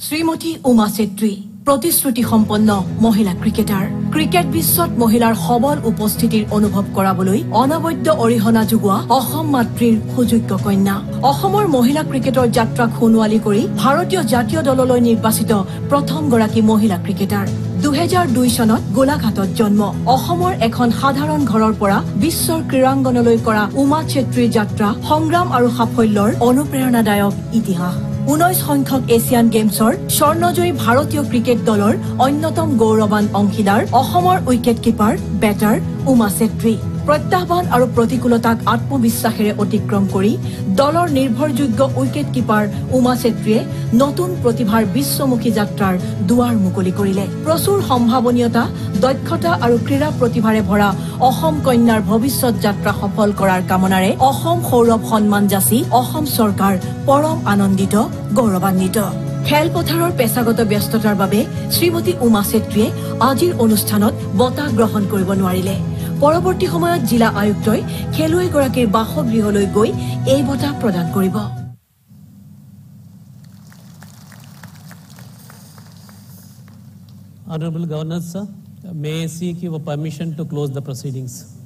শ্ৰীমতী উমা চেত্ৰী প্ৰতিশ্ৰুতি সম্পন্ন মহিলা ক্ৰিকেটাৰ ক্ৰিকেট বিশ্বত মহিলাৰ সবল উপস্থিতিৰ অনুভৱ কৰাবলৈ অনবদ্য অৰিহণা যোগোৱা অসম মাতৃৰ সুযোগ্য কন্যা অসমৰ মহিলা ক্ৰিকেটৰ যাত্ৰাক সোণোৱালী কৰি ভাৰতীয় জাতীয় দললৈ নিৰ্বাচিত প্ৰথমগৰাকী মহিলা ক্ৰিকেটাৰ 2002 চনত গোলাঘাটত জন্ম অসমৰ এখন সাধাৰণ ঘৰৰ পৰা বিশ্বৰ ক্ৰীড়াংগনলৈ কৰা উমা চেত্ৰীৰ যাত্ৰা সংগ্ৰাম আৰু সাফল্যৰ অনুপ্ৰেৰণাদায়ক ইতিহাস 19 সংখ্যক এছিয়ান গেমছৰ স্বৰ্ণজয়ী ভাৰতীয় ক্ৰিকেট দলৰ অন্যতম গৌৰৱান অংশীদাৰ অসমৰ wicket keeper batter Uma Chetri প্ৰত্যাহ্বান আৰু প্ৰতিকূলতাক আত্মবিশ্বাসেৰে অতিক্ৰম কৰি দলৰ নিৰ্ভৰযোগ্য উইকেট কিপাৰ উমা চেত্ৰীয়ে নতুন প্ৰতিভাৰ বিশ্বমুখী যাত্ৰাৰ দুৱাৰ মুকলি কৰিলে প্ৰচুৰ সম্ভাৱনীয়তা দক্ষতা আৰু ক্ৰীড়া প্ৰতিভাৰে ভৰা অসম কন্যাৰ ভৱিষ্যত যাত্ৰা সফল কৰাৰ কামনাৰে অসম সৌৰভ সন্মান যাচি অসম চৰকাৰ পৰম আনন্দিত গৌৰৱান্বিত খেলপথাৰৰ পেছাগত ব্যস্ততাৰ বাবে শ্ৰীমতী উমা চেত্ৰীয়ে আজিৰ অনুষ্ঠানত বঁটা গ্ৰহণ কৰিব নোৱাৰিলে পৰৱৰ্তী সময়ত জিলা আয়ুক্তই খেলুৱৈগৰাকীৰ বাসগৃহলৈ গৈ এই বঁটা প্ৰদান কৰিব Honorable Governor, sir, may I seek your permission to close the proceedings?